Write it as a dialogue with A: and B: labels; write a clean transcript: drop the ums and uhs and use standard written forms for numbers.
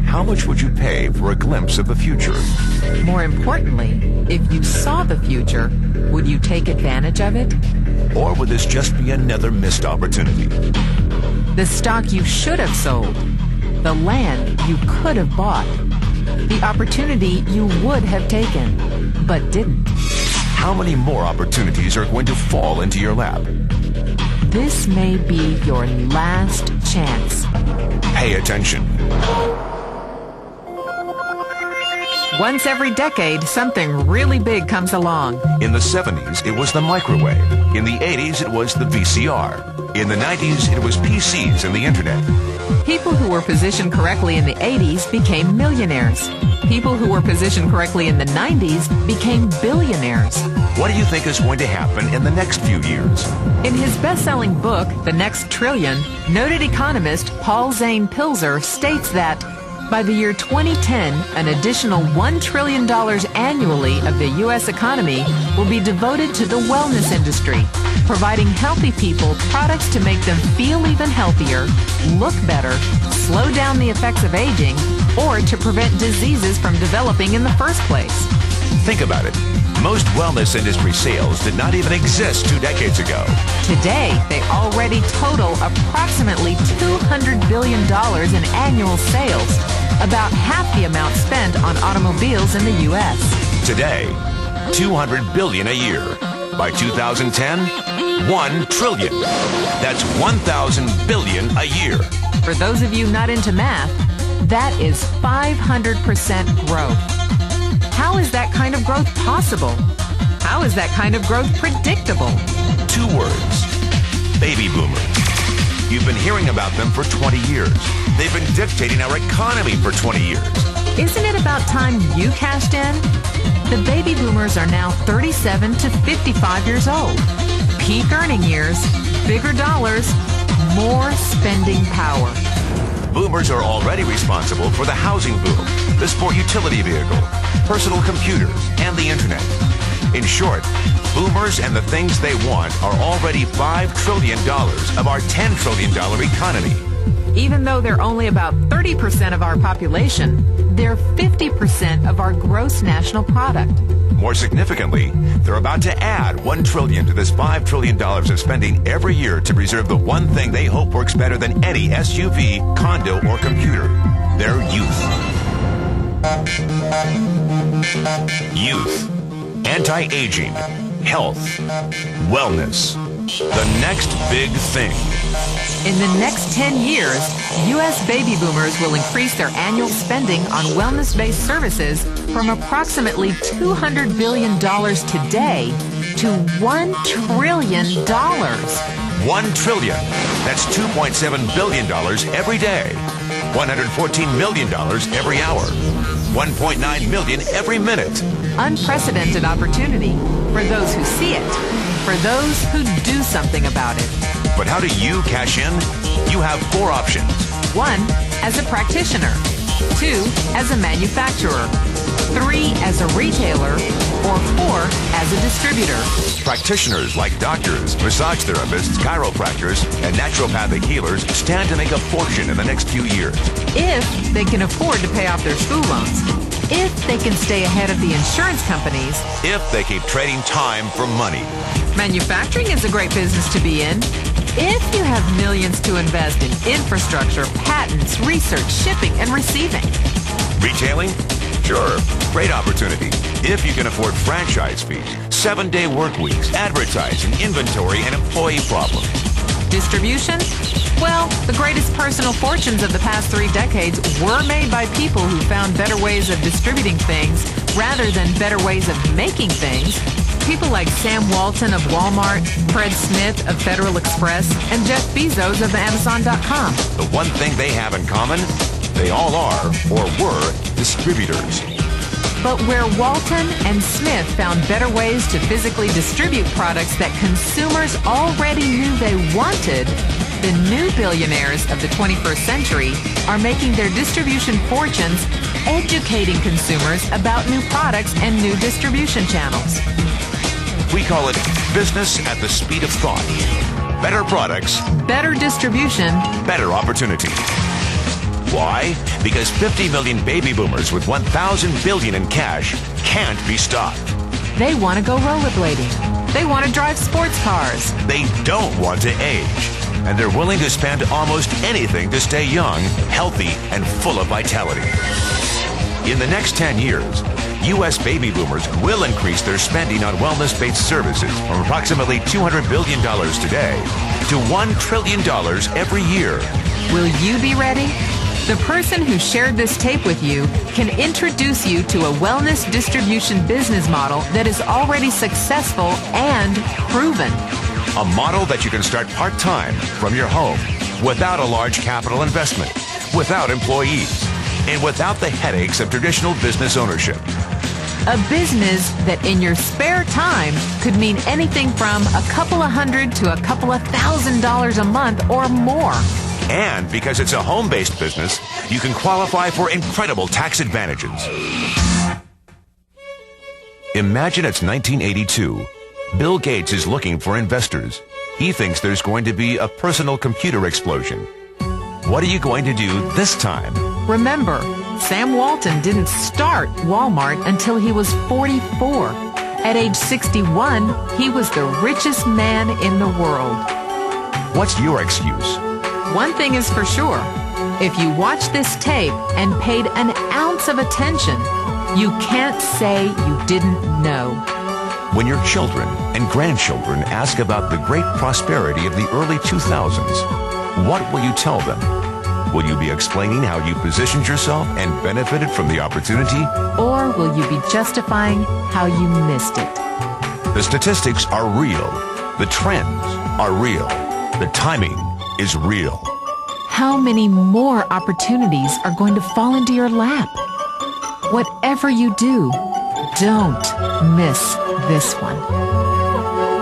A: How much would you pay for a glimpse of the future?
B: More importantly, if you saw the future, would you take advantage of it?
A: Or would this just be another missed opportunity?
B: The stock you should have sold, the land you could have bought, the opportunity you would have taken, but didn't.
A: How many more opportunities are going to fall into your lap?
B: This may be your last chance.
A: Pay attention.
B: Once every decade, something really big comes along.
A: In the 70s, it was the microwave. In the 80s, it was the VCR. In the 90s, it was PCs and the internet.
B: People who were positioned correctly in the 80s became millionaires. People who were positioned correctly in the 90s became billionaires.
A: What do you think is going to happen in the next few years?
B: In his best-selling book, The Next Trillion, noted economist Paul Zane Pilzer states that by the year 2010, an additional $1 trillion annually of the U.S. economy will be devoted to the wellness industry, providing healthy people products to make them feel even healthier, look better, slow down the effects of aging, or to prevent diseases from developing in the first place.
A: Think about it. Most wellness industry sales did not even exist 2 decades ago.
B: Today, they already total approximately $200 billion in annual sales, about half the amount spent on automobiles in the U.S.
A: Today, $200 billion a year. By 2010, $1 trillion. That's 1,000 billion a year.
B: For those of you not into math, that is 500% growth. How is that kind of growth possible? How is that kind of growth predictable?
A: 2 words. Baby boomers. You've been hearing about them for 20 years. They've been dictating our economy for 20 years.
B: Isn't it about time you cashed in? The baby boomers are now 37 to 55 years old. Peak earning years, bigger dollars, more spending power.
A: Boomers are already responsible for the housing boom, the sport utility vehicle, personal computers, and the internet. In short, boomers and the things they want are already $5 trillion of our $10 trillion economy.
B: Even though they're only about 30% of our population, they're 50% of our gross national product.
A: More significantly, they're about to add $1 trillion to this $5 trillion of spending every year to preserve the one thing they hope works better than any SUV, condo, or computer: their youth. Youth. Anti-aging. Health. Wellness. The next big thing.
B: In the next 10 years, U.S. baby boomers will increase their annual spending on wellness-based services from approximately $200 billion today to $1 trillion.
A: $1 trillion. That's $2.7 billion every day. $114 million every hour. $1.9 million every minute.
B: Unprecedented opportunity for those who see it, for those who do something about it.
A: But how do you cash in? You have 4 options.
B: 1, as a practitioner. 2, as a manufacturer. 3, as a retailer. Or 4, as a distributor.
A: Practitioners like doctors, massage therapists, chiropractors, and naturopathic healers stand to make a fortune in the next few years.
B: If they can afford to pay off their school loans. If they can stay ahead of the insurance companies.
A: If they keep trading time for money.
B: Manufacturing is a great business to be in. If you have millions to invest in infrastructure, patents, research, shipping, and receiving.
A: Retailing? Sure, great opportunity. If you can afford franchise fees, 7-day work weeks, advertising, inventory, and employee problems.
B: Distribution? Well, the greatest personal fortunes of the past 3 decades were made by people who found better ways of distributing things rather than better ways of making things. People like Sam Walton of Walmart, Fred Smith of Federal Express, and Jeff Bezos of Amazon.com.
A: The one thing they have in common, they all are, or were, distributors.
B: But where Walton and Smith found better ways to physically distribute products that consumers already knew they wanted, the new billionaires of the 21st century are making their distribution fortunes educating consumers about new products and new distribution channels.
A: We call it business at the speed of thought. better products,
B: better distribution,
A: better opportunity. Why? Because 50 million baby boomers with 1,000 billion in cash can't be stopped.
B: they want to go rollerblading. They want to drive sports cars.
A: They don't want to age. And they're willing to spend almost anything to stay young, healthy, and full of vitality. In the next 10 years, U.S. baby boomers will increase their spending on wellness-based services from approximately $200 billion today to $1 trillion every year.
B: Will you be ready? The person who shared this tape with you can introduce you to a wellness distribution business model that is already successful and proven.
A: A model that you can start part-time from your home without a large capital investment, without employees, and without the headaches of traditional business ownership.
B: A business that in your spare time could mean anything from a couple of $100 to a couple of $1,000 a month or more.
A: And because it's a home-based business, you can qualify for incredible tax advantages. Imagine it's 1982. Bill Gates is looking for investors. He thinks there's going to be a personal computer explosion. What are you going to do this time?
B: Remember, Sam Walton didn't start Walmart until he was 44. At age 61, he was the richest man in the world.
A: What's your excuse?
B: One thing is for sure. If you watch this tape and paid an ounce of attention, you can't say you didn't know.
A: When your children and grandchildren ask about the great prosperity of the early 2000s, what will you tell them? Will you be explaining how you positioned yourself and benefited from the opportunity?
B: Or will you be justifying how you missed it?
A: The statistics are real. The trends are real. The timing is real.
B: How many more opportunities are going to fall into your lap? Whatever you do, don't miss this one.